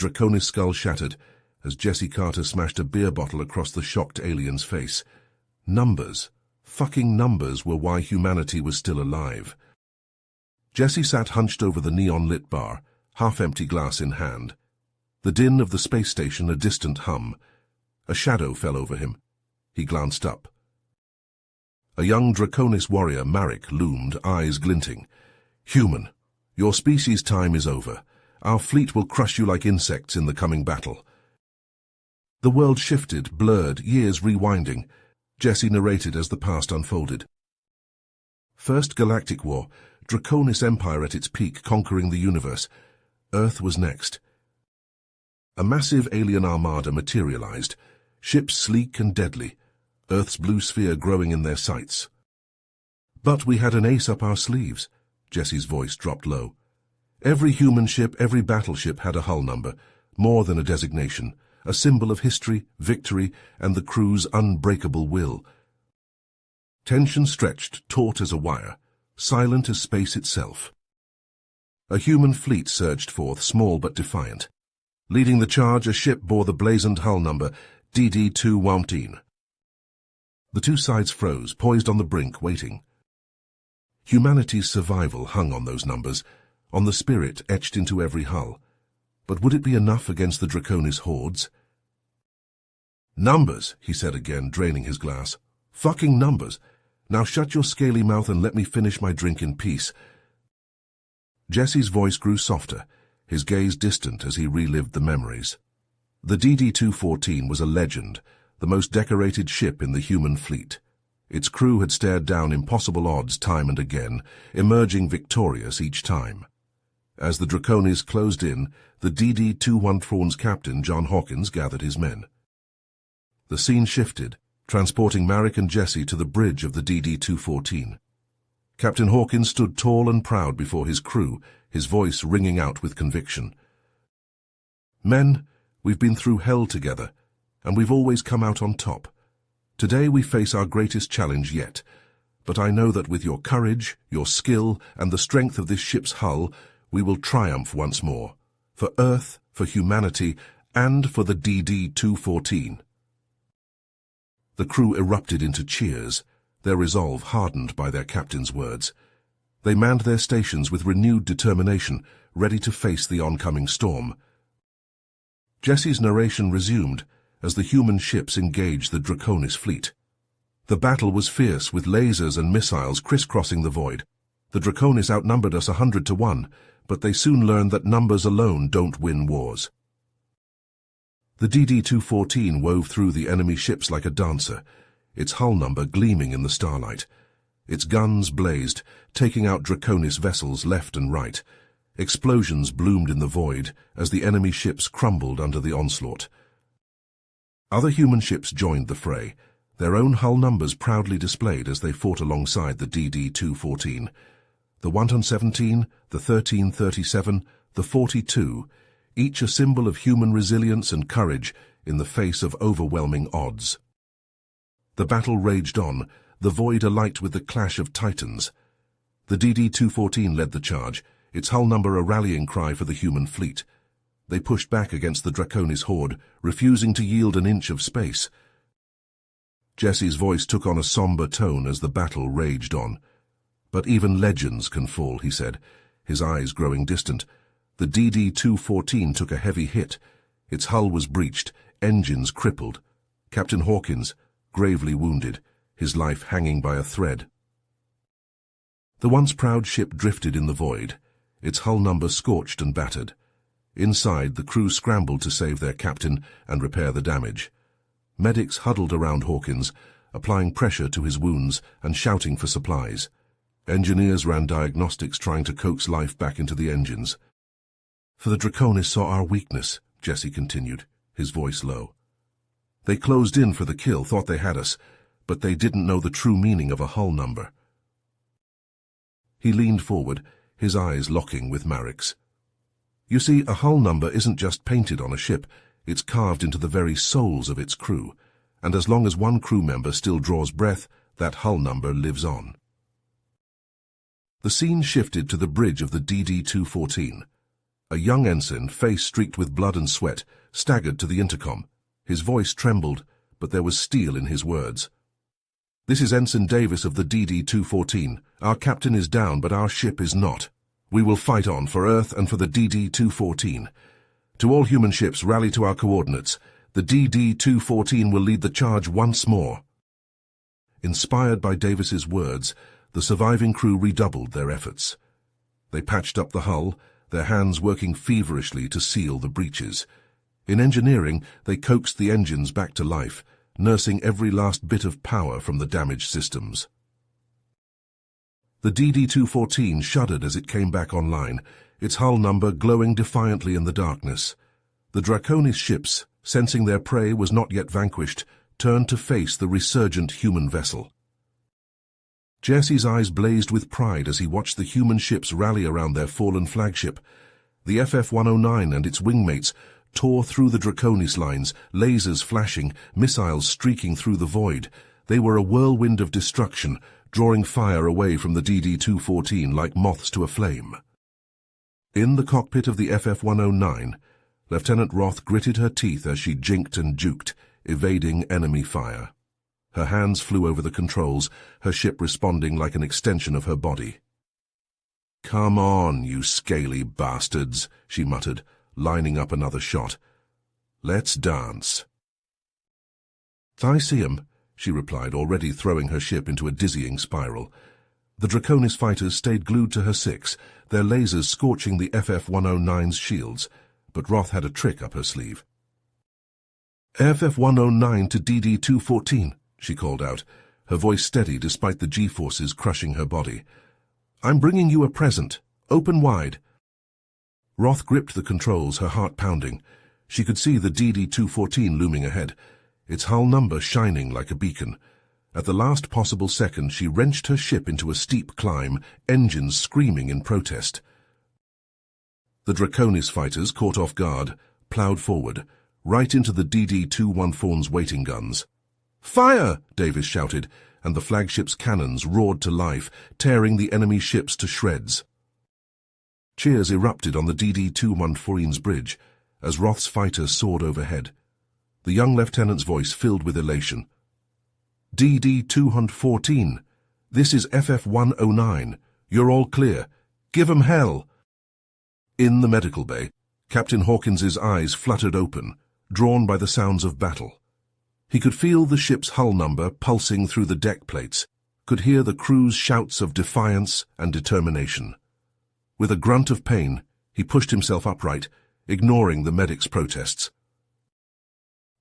Draconis skull shattered as Jesse Carter smashed a beer bottle across the shocked alien's face. Numbers, fucking numbers, were why humanity was still alive. Jesse sat hunched over the neon-lit bar, half-empty glass in hand. The din of the space station a distant hum. A shadow fell over him. He glanced up. A young Draconis warrior, Marek, loomed, eyes glinting. "Human, your species' time is over. Our fleet will crush you like insects in the coming battle." The world shifted, blurred, years rewinding. Jesse narrated as the past unfolded. First Galactic War, Draconis Empire at its peak, conquering the universe. Earth was next. A massive alien armada materialized, ships sleek and deadly, Earth's blue sphere growing in their sights. But we had an ace up our sleeves. Jesse's voice dropped low. Every human ship, every battleship had a hull number, more than a designation, a symbol of history, victory, and the crew's unbreakable will. Tension stretched, taut as a wire, silent as space itself. A human fleet surged forth, small but defiant. Leading the charge, a ship bore the blazoned hull number, DD-214. The two sides froze, poised on the brink, waiting. Humanity's survival hung on those numbers, on the spirit etched into every hull. But would it be enough against the Draconis hordes? "Numbers," he said again, draining his glass. "Fucking numbers. Now shut your scaly mouth and let me finish my drink in peace." Jesse's voice grew softer, his gaze distant as he relived the memories. The DD-214 was a legend, the most decorated ship in the human fleet. Its crew had stared down impossible odds time and again, emerging victorious each time. As the Draconis closed in, the DD-214's captain, John Hawkins, gathered his men. The scene shifted, transporting Marek and Jesse to the bridge of the DD-214. Captain Hawkins stood tall and proud before his crew, his voice ringing out with conviction. "Men, we've been through hell together, and we've always come out on top. Today we face our greatest challenge yet, but I know that with your courage, your skill, and the strength of this ship's hull, we will triumph once more, for Earth, for humanity, and for the DD-214. The crew erupted into cheers, their resolve hardened by their captain's words. They manned their stations with renewed determination, ready to face the oncoming storm. Jesse's narration resumed as the human ships engaged the Draconis fleet. The battle was fierce, with lasers and missiles crisscrossing the void. The Draconis outnumbered us 100-1, but they soon learned that numbers alone don't win wars. The DD-214 wove through the enemy ships like a dancer, its hull number gleaming in the starlight. Its guns blazed, taking out Draconis vessels left and right. Explosions bloomed in the void as the enemy ships crumbled under the onslaught. Other human ships joined the fray, their own hull numbers proudly displayed as they fought alongside the DD-214. The 117, the 1337, the 42, each a symbol of human resilience and courage in the face of overwhelming odds. The battle raged on, the void alight with the clash of titans. The DD-214 led the charge, its hull number a rallying cry for the human fleet. They pushed back against the Draconis horde, refusing to yield an inch of space. Jesse's voice took on a somber tone as the battle raged on. "But even legends can fall," he said, his eyes growing distant. The DD-214 took a heavy hit. Its hull was breached, engines crippled. Captain Hawkins, gravely wounded, his life hanging by a thread. The once proud ship drifted in the void, its hull number scorched and battered. Inside, the crew scrambled to save their captain and repair the damage. Medics huddled around Hawkins, applying pressure to his wounds and shouting for supplies. Engineers ran diagnostics, trying to coax life back into the engines. "For the Draconis saw our weakness," Jesse continued, his voice low. "They closed in for the kill, thought they had us, but they didn't know the true meaning of a hull number." He leaned forward, his eyes locking with Marek's. "You see, a hull number isn't just painted on a ship, it's carved into the very souls of its crew, and as long as one crew member still draws breath, that hull number lives on." The scene shifted to the bridge of the DD-214. A young ensign, face streaked with blood and sweat, staggered to the intercom. His voice trembled, but there was steel in his words. "This is Ensign Davis of the DD-214. Our captain is down, but our ship is not. We will fight on for Earth and for the DD-214. To all human ships, rally to our coordinates. The DD-214 will lead the charge once more." Inspired by Davis's words, the surviving crew redoubled their efforts. They patched up the hull, their hands working feverishly to seal the breaches. In engineering, they coaxed the engines back to life, nursing every last bit of power from the damaged systems. The DD-214 shuddered as it came back online, its hull number glowing defiantly in the darkness. The Draconis ships, sensing their prey was not yet vanquished, turned to face the resurgent human vessel. Jesse's eyes blazed with pride as he watched the human ships rally around their fallen flagship. The FF-109 and its wingmates tore through the Draconis lines, lasers flashing, missiles streaking through the void. They were a whirlwind of destruction, drawing fire away from the DD-214 like moths to a flame. In the cockpit of the FF-109, Lieutenant Roth gritted her teeth as she jinked and juked, evading enemy fire. Her hands flew over the controls, her ship responding like an extension of her body. "Come on, you scaly bastards," she muttered, lining up another shot. "Let's dance." "I see 'em," she replied, already throwing her ship into a dizzying spiral. The Draconis fighters stayed glued to her six, their lasers scorching the FF-109's shields, but Roth had a trick up her sleeve. "FF-109 to DD-214, she called out, her voice steady despite the G-forces crushing her body. "I'm bringing you a present. Open wide." Roth gripped the controls, her heart pounding. She could see the DD-214 looming ahead, its hull number shining like a beacon. At the last possible second, she wrenched her ship into a steep climb, engines screaming in protest. The Draconis fighters, caught off guard, ploughed forward, right into the DD-214's waiting guns. "Fire!" Davis shouted, and the flagship's cannons roared to life, tearing the enemy ships to shreds. Cheers erupted on the DD-214's bridge as Roth's fighters soared overhead. The young lieutenant's voice filled with elation. "DD-214, this is FF-109. You're all clear. Give 'em hell." In the medical bay, Captain Hawkins's eyes fluttered open, drawn by the sounds of battle. He could feel the ship's hull number pulsing through the deck plates, could hear the crew's shouts of defiance and determination. With a grunt of pain, he pushed himself upright, ignoring the medic's protests.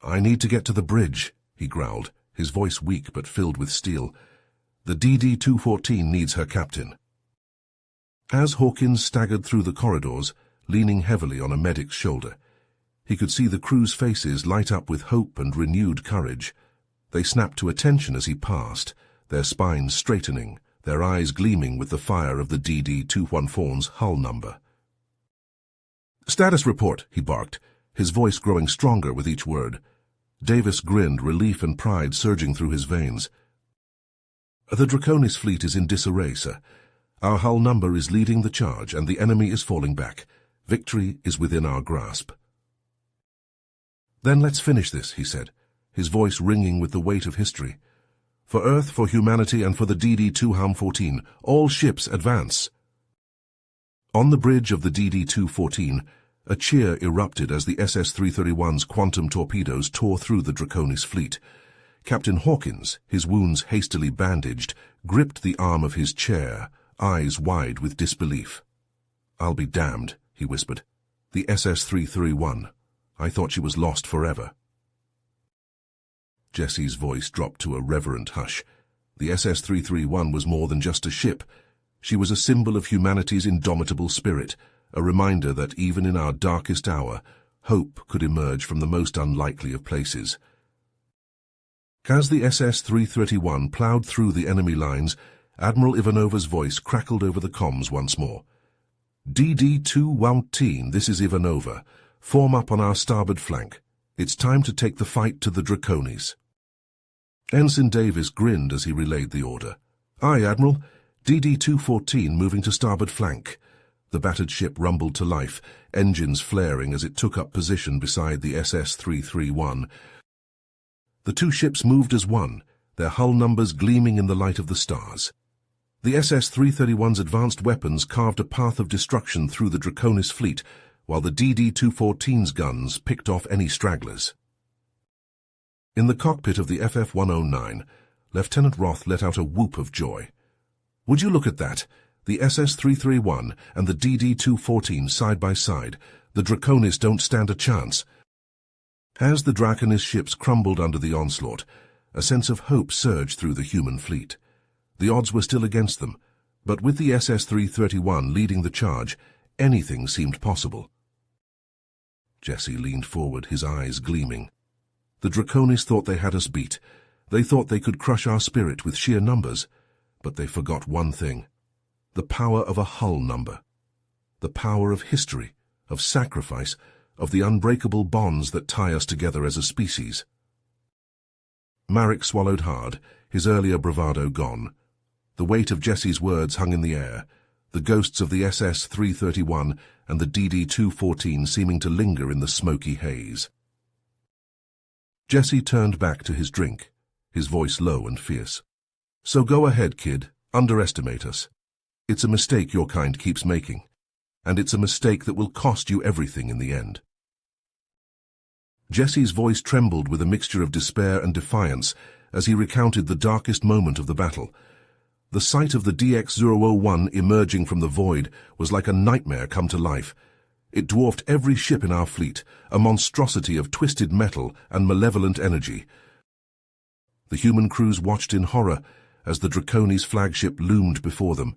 "I need to get to the bridge," he growled, his voice weak but filled with steel. "The DD-214 needs her captain." As Hawkins staggered through the corridors, leaning heavily on a medic's shoulder, he could see the crew's faces light up with hope and renewed courage. They snapped to attention as he passed, their spines straightening, their eyes gleaming with the fire of the DD-214's hull number. "Status report," he barked, his voice growing stronger with each word. Davis grinned, relief and pride surging through his veins. "The Draconis fleet is in disarray, sir. Our hull number is leading the charge, and the enemy is falling back. Victory is within our grasp." "Then let's finish this," he said, his voice ringing with the weight of history. "For Earth, for humanity, and for the DD-214, all ships advance." On the bridge of the DD-214, a cheer erupted as the SS-331's quantum torpedoes tore through the Draconis fleet. Captain Hawkins, his wounds hastily bandaged, gripped the arm of his chair, eyes wide with disbelief. "I'll be damned," he whispered. "The SS-331. I thought she was lost forever." Jesse's voice dropped to a reverent hush. The SS-331 was more than just a ship. She was a symbol of humanity's indomitable spirit, a reminder that even in our darkest hour, hope could emerge from the most unlikely of places. As the SS-331 ploughed through the enemy lines, Admiral Ivanova's voice crackled over the comms once more. "DD-214, this is Ivanova. Form up on our starboard flank. It's time to take the fight to the Draconis." Ensign Davis grinned as he relayed the order. "Aye, Admiral. DD-214 moving to starboard flank. The battered ship rumbled to life, engines flaring as it took up position beside the SS-331. The two ships moved as one, their hull numbers gleaming in the light of the stars. The SS-331's advanced weapons carved a path of destruction through the Draconis fleet, while the DD-214's guns picked off any stragglers. In the cockpit of the FF-109, Lieutenant Roth let out a whoop of joy. "Would you look at that? The SS-331 and the DD-214 side by side. The Draconis don't stand a chance." As the Draconis ships crumbled under the onslaught, a sense of hope surged through the human fleet. The odds were still against them, but with the SS-331 leading the charge, anything seemed possible. Jesse leaned forward, his eyes gleaming. The Draconis thought they had us beat. They thought they could crush our spirit with sheer numbers, but they forgot one thing: the power of a hull number. The power of history, of sacrifice, of the unbreakable bonds that tie us together as a species. Marek swallowed hard, his earlier bravado gone. The weight of Jesse's words hung in the air, the ghosts of the SS-331 and the DD-214 seeming to linger in the smoky haze. Jesse turned back to his drink, his voice low and fierce. "So go ahead, kid, underestimate us. It's a mistake your kind keeps making, and it's a mistake that will cost you everything in the end." Jesse's voice trembled with a mixture of despair and defiance as he recounted the darkest moment of the battle. The sight of the DX-001 emerging from the void was like a nightmare come to life. It dwarfed every ship in our fleet, a monstrosity of twisted metal and malevolent energy. The human crews watched in horror as the Draconis flagship loomed before them,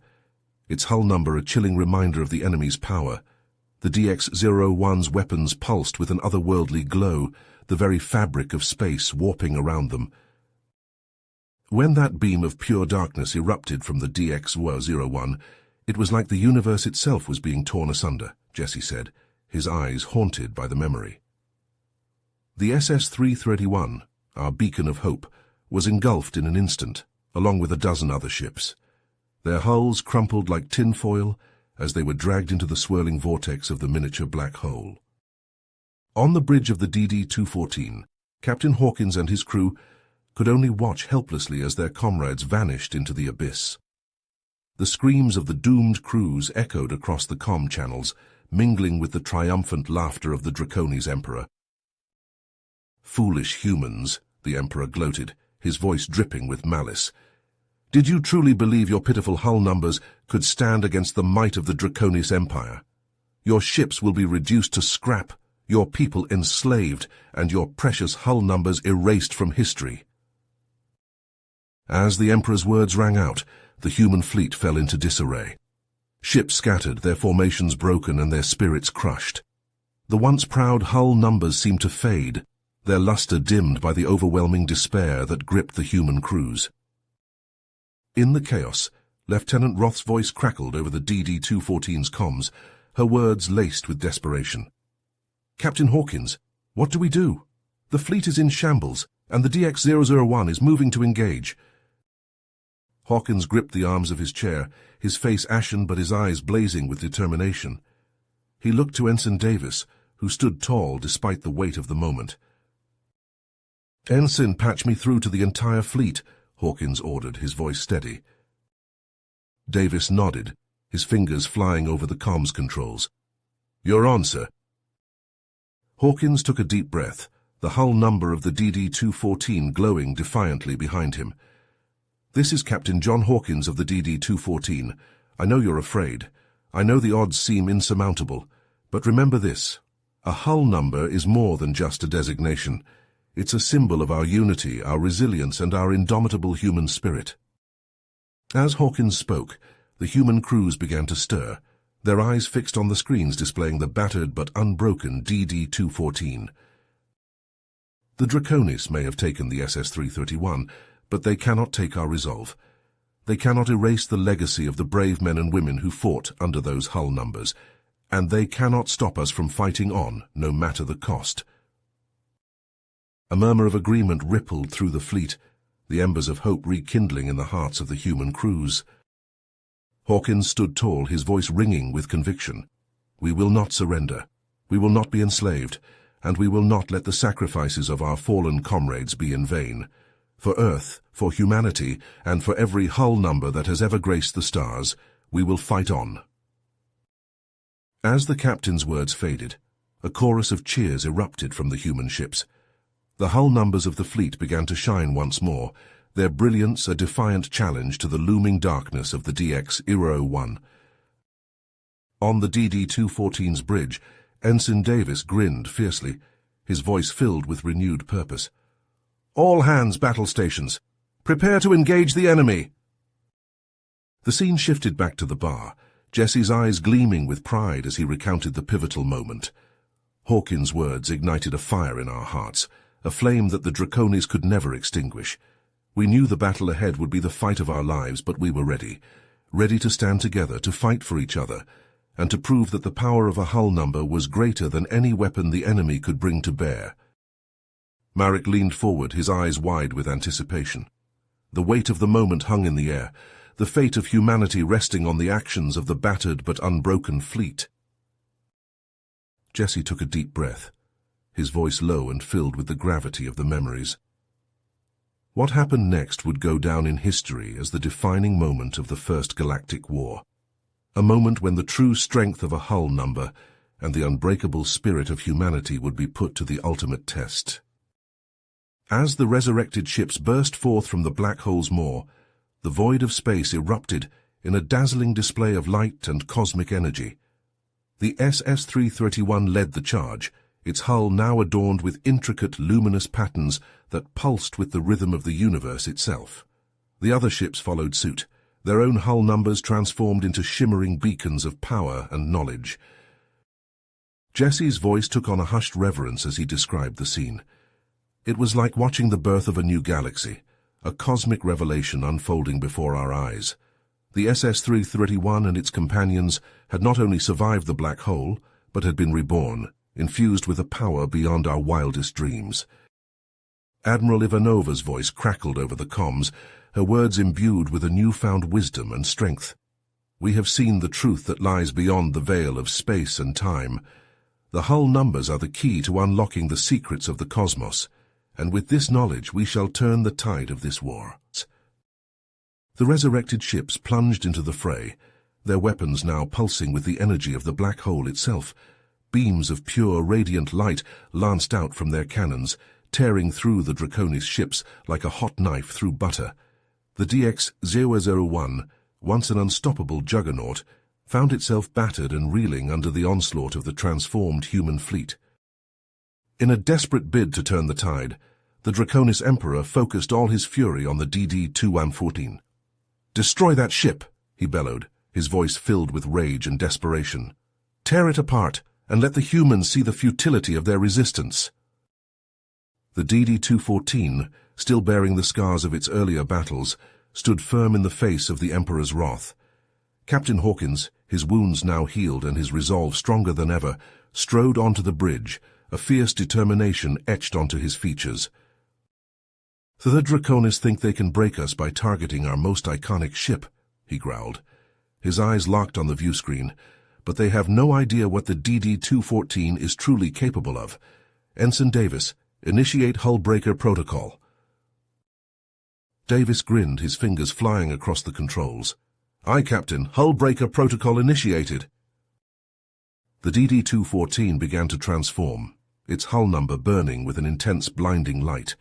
its hull number a chilling reminder of the enemy's power. The DX-01's weapons pulsed with an otherworldly glow, the very fabric of space warping around them. When that beam of pure darkness erupted from the DX-01, it was like the universe itself was being torn asunder, Jesse said, his eyes haunted by the memory. The SS-331, our beacon of hope, was engulfed in an instant, along with a dozen other ships. Their hulls crumpled like tinfoil as they were dragged into the swirling vortex of the miniature black hole. On the bridge of the DD-214, Captain Hawkins and his crew could only watch helplessly as their comrades vanished into the abyss. The screams of the doomed crews echoed across the comm channels, mingling with the triumphant laughter of the Draconis Emperor. "Foolish humans," the Emperor gloated, his voice dripping with malice. "Did you truly believe your pitiful hull numbers could stand against the might of the Draconis Empire? Your ships will be reduced to scrap, your people enslaved, and your precious hull numbers erased from history." As the Emperor's words rang out, the human fleet fell into disarray. Ships scattered, their formations broken and their spirits crushed. The once proud hull numbers seemed to fade, their luster dimmed by the overwhelming despair that gripped the human crews. In the chaos, Lieutenant Roth's voice crackled over the DD-214's comms, her words laced with desperation. "Captain Hawkins, what do we do? The fleet is in shambles, and the DX-001 is moving to engage." Hawkins gripped the arms of his chair, his face ashen but his eyes blazing with determination. He looked to Ensign Davis, who stood tall despite the weight of the moment. "Ensign, patch me through to the entire fleet," Hawkins ordered, his voice steady. Davis nodded, his fingers flying over the comms controls. "You're on, sir." Hawkins took a deep breath, the hull number of the DD-214 glowing defiantly behind him. "This is Captain John Hawkins of the DD-214. I know you're afraid. I know the odds seem insurmountable. But remember this. A hull number is more than just a designation. It's a symbol of our unity, our resilience, and our indomitable human spirit." As Hawkins spoke, the human crews began to stir, their eyes fixed on the screens displaying the battered but unbroken DD-214. The Draconis may have taken the SS-331, but they cannot take our resolve. They cannot erase the legacy of the brave men and women who fought under those hull numbers, and they cannot stop us from fighting on, no matter the cost. A murmur of agreement rippled through the fleet, the embers of hope rekindling in the hearts of the human crews. Hawkins stood tall, his voice ringing with conviction. "We will not surrender. We will not be enslaved, and we will not let the sacrifices of our fallen comrades be in vain. For Earth, for humanity, and for every hull number that has ever graced the stars, we will fight on." As the captain's words faded, a chorus of cheers erupted from the human ships. The hull numbers of the fleet began to shine once more, their brilliance a defiant challenge to the looming darkness of the DX-01. On the DD-214's bridge, Ensign Davis grinned fiercely, his voice filled with renewed purpose. "All hands battle stations. Prepare to engage the enemy." The scene shifted back to the bar, Jesse's eyes gleaming with pride as he recounted the pivotal moment. Hawkins' words ignited a fire in our hearts, a flame that the Draconis could never extinguish. We knew the battle ahead would be the fight of our lives, but we were ready to stand together, to fight for each other, and to prove that the power of a hull number was greater than any weapon the enemy could bring to bear. Marek leaned forward, his eyes wide with anticipation. The weight of the moment hung in the air, the fate of humanity resting on the actions of the battered but unbroken fleet. Jesse took a deep breath, his voice low and filled with the gravity of the memories. What happened next would go down in history as the defining moment of the First Galactic War, a moment when the true strength of a hull number and the unbreakable spirit of humanity would be put to the ultimate test. As the resurrected ships burst forth from the black hole's maw, the void of space erupted in a dazzling display of light and cosmic energy. The SS-331 led the charge, its hull now adorned with intricate luminous patterns that pulsed with the rhythm of the universe itself. The other ships followed suit, their own hull numbers transformed into shimmering beacons of power and knowledge. Jesse's voice took on a hushed reverence as he described the scene. It was like watching the birth of a new galaxy, a cosmic revelation unfolding before our eyes. The SS-331 and its companions had not only survived the black hole, but had been reborn, infused with a power beyond our wildest dreams. Admiral Ivanova's voice crackled over the comms, her words imbued with a newfound wisdom and strength. "We have seen the truth that lies beyond the veil of space and time. The hull numbers are the key to unlocking the secrets of the cosmos, and with this knowledge we shall turn the tide of this war." The resurrected ships plunged into the fray, their weapons now pulsing with the energy of the black hole itself. Beams of pure, radiant light lanced out from their cannons, tearing through the Draconis ships like a hot knife through butter. The DX-001, once an unstoppable juggernaut, found itself battered and reeling under the onslaught of the transformed human fleet. In a desperate bid to turn the tide, the Draconis Emperor focused all his fury on the DD-214. "Destroy that ship," he bellowed, his voice filled with rage and desperation. "Tear it apart, and let the humans see the futility of their resistance." The DD-214, still bearing the scars of its earlier battles, stood firm in the face of the Emperor's wrath. Captain Hawkins, his wounds now healed and his resolve stronger than ever, strode onto the bridge, a fierce determination etched onto his features. "The Draconis think they can break us by targeting our most iconic ship," he growled. His eyes locked on the viewscreen, but they have no idea what the DD-214 is truly capable of. "Ensign Davis, initiate hull breaker protocol." Davis grinned, his fingers flying across the controls. "Aye, Captain, hull breaker protocol initiated." The DD-214 began to transform, its hull number burning with an intense, blinding light.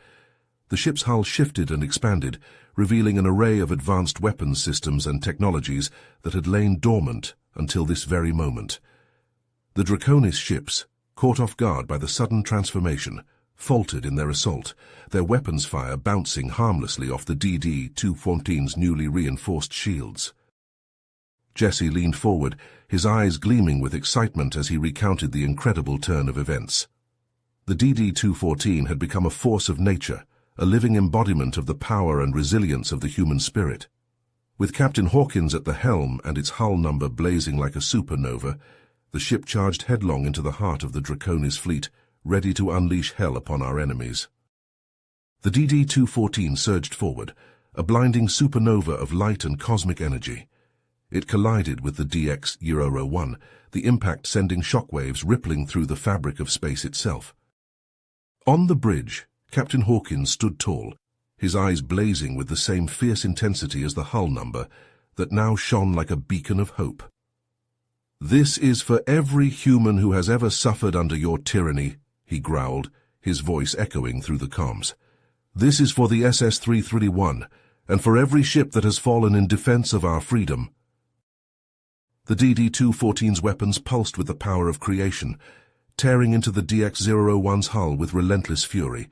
The ship's hull shifted and expanded, revealing an array of advanced weapons systems and technologies that had lain dormant until this very moment. The Draconis ships, caught off guard by the sudden transformation, faltered in their assault, their weapons fire bouncing harmlessly off the DD-214's newly reinforced shields. Jesse leaned forward, his eyes gleaming with excitement as he recounted the incredible turn of events. The DD-214 had become a force of nature, a living embodiment of the power and resilience of the human spirit. With Captain Hawkins at the helm and its hull number blazing like a supernova, the ship charged headlong into the heart of the Draconis fleet, ready to unleash hell upon our enemies. The DD-214 surged forward, a blinding supernova of light and cosmic energy. It collided with the DX-001, the impact sending shockwaves rippling through the fabric of space itself. On the bridge, Captain Hawkins stood tall, his eyes blazing with the same fierce intensity as the hull number that now shone like a beacon of hope. "This is for every human who has ever suffered under your tyranny," he growled, his voice echoing through the comms. "This is for the SS-331, and for every ship that has fallen in defense of our freedom." The DD-214's weapons pulsed with the power of creation, tearing into the DX-001's hull with relentless fury.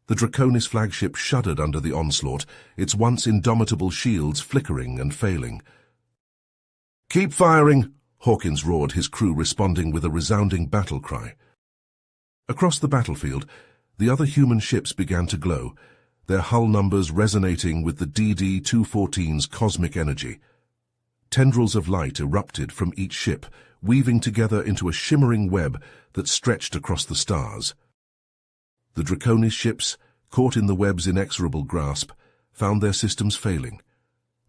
The Draconis flagship shuddered under the onslaught, its once indomitable shields flickering and failing. "Keep firing!" Hawkins roared, his crew responding with a resounding battle cry. Across the battlefield, the other human ships began to glow, their hull numbers resonating with the DD-214's cosmic energy. Tendrils of light erupted from each ship, weaving together into a shimmering web that stretched across the stars. The Draconis ships, caught in the web's inexorable grasp, found their systems failing,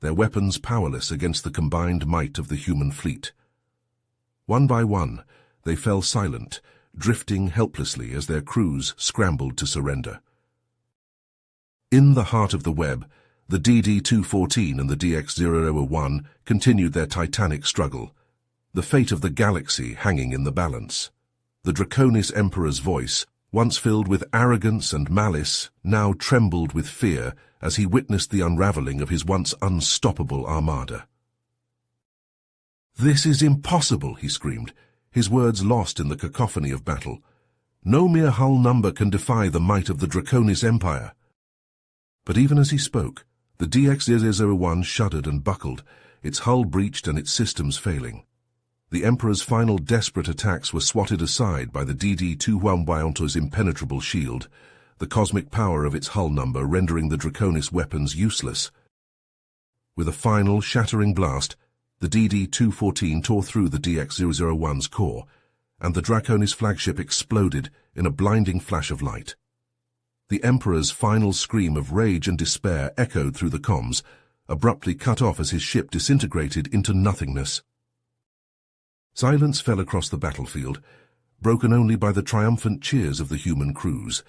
their weapons powerless against the combined might of the human fleet. One by one, they fell silent, drifting helplessly as their crews scrambled to surrender. In the heart of the web, the DD-214 and the DX-001 continued their titanic struggle, the fate of the galaxy hanging in the balance. The Draconis Emperor's voice, once filled with arrogance and malice, now trembled with fear as he witnessed the unraveling of his once unstoppable armada. "This is impossible," he screamed, his words lost in the cacophony of battle. "No mere hull number can defy the might of the Draconis Empire." But even as he spoke, the DX-001 shuddered and buckled, its hull breached and its systems failing. The Emperor's final desperate attacks were swatted aside by the DD-214's impenetrable shield, the cosmic power of its hull number rendering the Draconis weapons useless. With a final, shattering blast, the DD-214 tore through the DX-001's core, and the Draconis flagship exploded in a blinding flash of light. The Emperor's final scream of rage and despair echoed through the comms, abruptly cut off as his ship disintegrated into nothingness. Silence fell across the battlefield, broken only by the triumphant cheers of the human crews.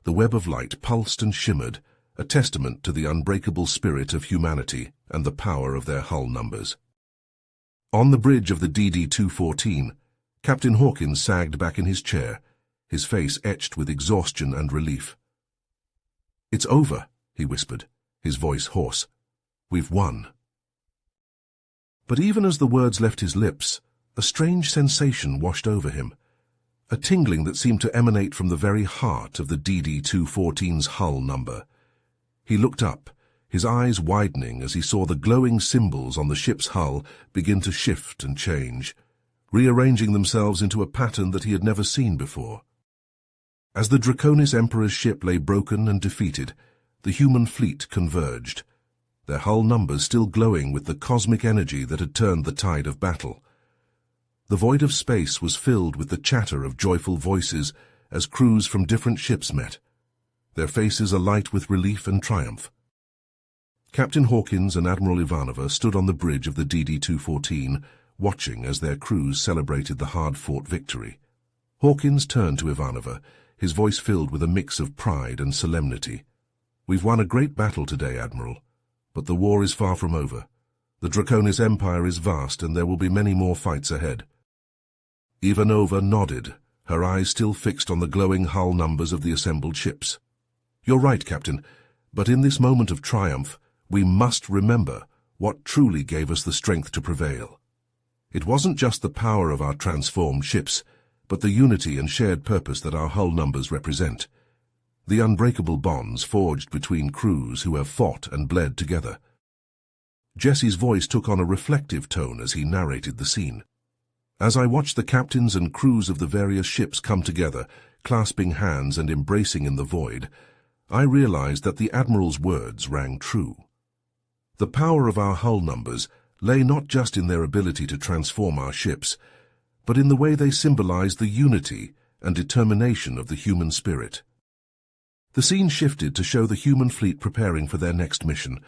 The web of light pulsed and shimmered, a testament to the unbreakable spirit of humanity and the power of their hull numbers. On the bridge of the DD-214, Captain Hawkins sagged back in his chair, his face etched with exhaustion and relief. "It's over," he whispered, his voice hoarse. "We've won." But even as the words left his lips, a strange sensation washed over him, a tingling that seemed to emanate from the very heart of the DD-214's hull number. He looked up, his eyes widening as he saw the glowing symbols on the ship's hull begin to shift and change, rearranging themselves into a pattern that he had never seen before. As the Draconis Emperor's ship lay broken and defeated, the human fleet converged, their hull numbers still glowing with the cosmic energy that had turned the tide of battle. The void of space was filled with the chatter of joyful voices as crews from different ships met, their faces alight with relief and triumph. Captain Hawkins and Admiral Ivanova stood on the bridge of the DD-214, watching as their crews celebrated the hard-fought victory. Hawkins turned to Ivanova, his voice filled with a mix of pride and solemnity. "We've won a great battle today, Admiral, but the war is far from over. The Draconis Empire is vast, and there will be many more fights ahead." Ivanova nodded, her eyes still fixed on the glowing hull numbers of the assembled ships. "You're right, Captain, but in this moment of triumph, we must remember what truly gave us the strength to prevail. It wasn't just the power of our transformed ships, but the unity and shared purpose that our hull numbers represent. The unbreakable bonds forged between crews who have fought and bled together." Jesse's voice took on a reflective tone as he narrated the scene. "As I watched the captains and crews of the various ships come together, clasping hands and embracing in the void, I realized that the Admiral's words rang true. The power of our hull numbers lay not just in their ability to transform our ships, but in the way they symbolized the unity and determination of the human spirit. The scene shifted to show the human fleet preparing for their next mission,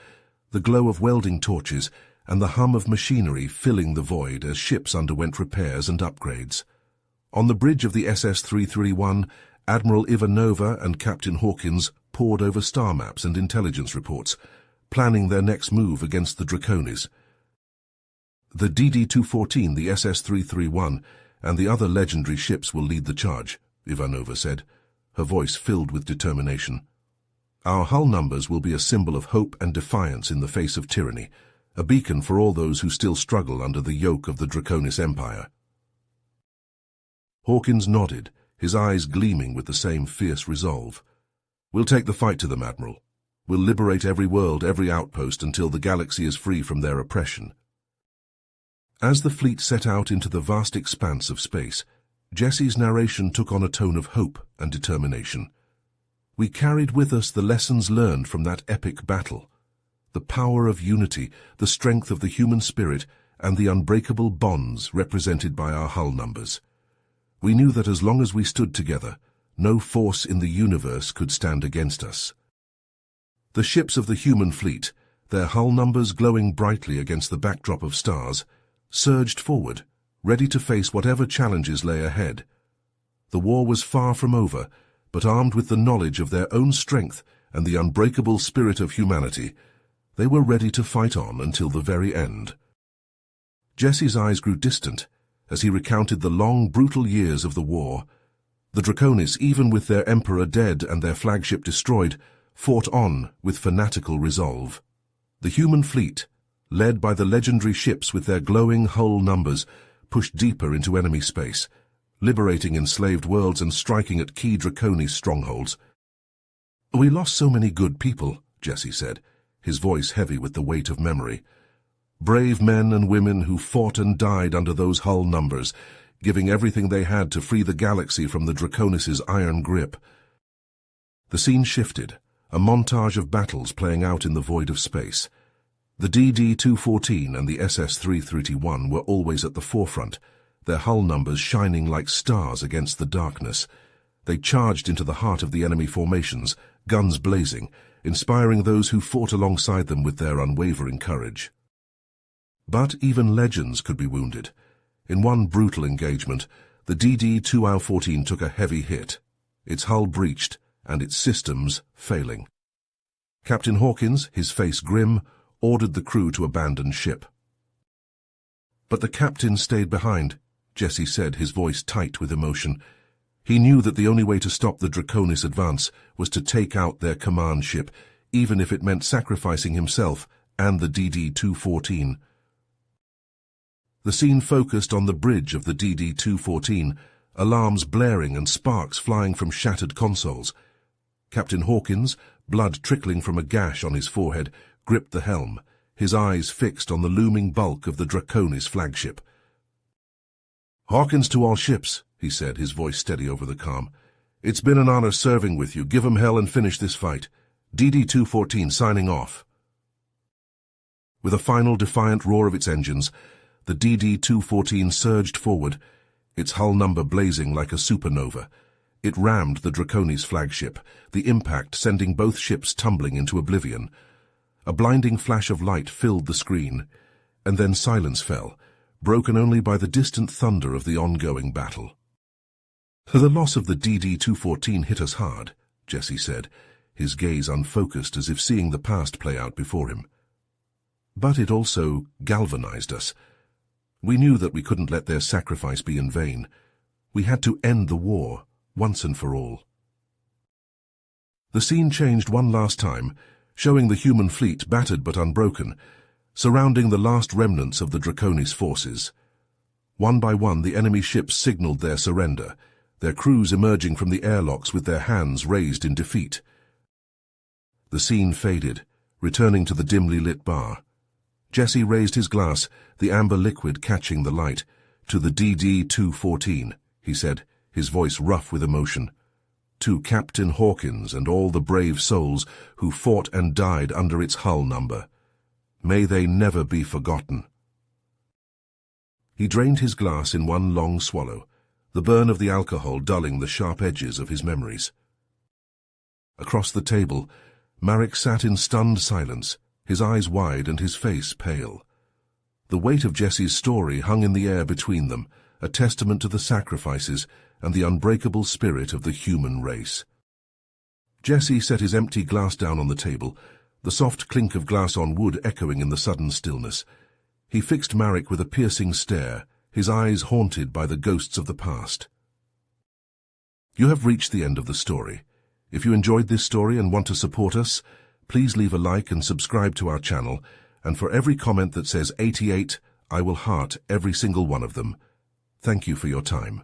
the glow of welding torches, and the hum of machinery filling the void as ships underwent repairs and upgrades. On the bridge of the SS-331, Admiral Ivanova and Captain Hawkins pored over star maps and intelligence reports, planning their next move against the Draconis. The DD-214, the SS-331, and the other legendary ships will lead the charge, Ivanova said, her voice filled with determination. Our hull numbers will be a symbol of hope and defiance in the face of tyranny, a beacon for all those who still struggle under the yoke of the Draconis Empire. Hawkins nodded, his eyes gleaming with the same fierce resolve. We'll take the fight to them, Admiral. We'll liberate every world, every outpost, until the galaxy is free from their oppression. As the fleet set out into the vast expanse of space, Jesse's narration took on a tone of hope and determination. We carried with us the lessons learned from that epic battle. The power of unity, the strength of the human spirit, and the unbreakable bonds represented by our hull numbers. We knew that as long as we stood together, no force in the universe could stand against us. The ships of the human fleet, their hull numbers glowing brightly against the backdrop of stars, surged forward, ready to face whatever challenges lay ahead. The war was far from over, but armed with the knowledge of their own strength and the unbreakable spirit of humanity, they were ready to fight on until the very end. Jesse's eyes grew distant as he recounted the long, brutal years of the war. The Draconis, even with their emperor dead and their flagship destroyed, fought on with fanatical resolve. The human fleet, led by the legendary ships with their glowing hull numbers, pushed deeper into enemy space, liberating enslaved worlds and striking at key Draconis strongholds. We lost so many good people, Jesse said, his voice heavy with the weight of memory. Brave men and women who fought and died under those hull numbers, giving everything they had to free the galaxy from the Draconis' iron grip. The scene shifted, a montage of battles playing out in the void of space. The DD-214 and the SS-331 were always at the forefront, their hull numbers shining like stars against the darkness. They charged into the heart of the enemy formations, guns blazing, inspiring those who fought alongside them with their unwavering courage. But even legends could be wounded. In one brutal engagement, the DD-214 took a heavy hit, its hull breached and its systems failing. Captain Hawkins, his face grim, ordered the crew to abandon ship. But the captain stayed behind, Jesse said, his voice tight with emotion. He knew that the only way to stop the Draconis advance was to take out their command ship, even if it meant sacrificing himself and the DD-214. The scene focused on the bridge of the DD-214, alarms blaring and sparks flying from shattered consoles. Captain Hawkins, blood trickling from a gash on his forehead, gripped the helm, his eyes fixed on the looming bulk of the Draconis flagship. "Hawkins to all ships," he said, his voice steady over the calm. "It's been an honor serving with you. Give 'em hell and finish this fight. DD-214 signing off." With a final defiant roar of its engines, the DD-214 surged forward, its hull number blazing like a supernova. It rammed the Draconis flagship, the impact sending both ships tumbling into oblivion. A blinding flash of light filled the screen, and then silence fell, broken only by the distant thunder of the ongoing battle. "The loss of the DD-214 hit us hard," Jesse said, his gaze unfocused as if seeing the past play out before him. "But it also galvanized us. We knew that we couldn't let their sacrifice be in vain. We had to end the war, once and for all." The scene changed one last time, showing the human fleet battered but unbroken, surrounding the last remnants of the Draconis forces. One by one, the enemy ships signaled their surrender, their crews emerging from the airlocks with their hands raised in defeat. The scene faded, returning to the dimly lit bar. Jesse raised his glass, the amber liquid catching the light. "To the DD-214, he said, his voice rough with emotion. "To Captain Hawkins and all the brave souls who fought and died under its hull number. May they never be forgotten." He drained his glass in one long swallow, the burn of the alcohol dulling the sharp edges of his memories. Across the table, Marek sat in stunned silence, his eyes wide and his face pale. The weight of Jesse's story hung in the air between them, a testament to the sacrifices and the unbreakable spirit of the human race. Jesse set his empty glass down on the table, the soft clink of glass on wood echoing in the sudden stillness. He fixed Marek with a piercing stare, his eyes haunted by the ghosts of the past. You have reached the end of the story. If you enjoyed this story and want to support us, please leave a like and subscribe to our channel, and for every comment that says 88, I will heart every single one of them. Thank you for your time.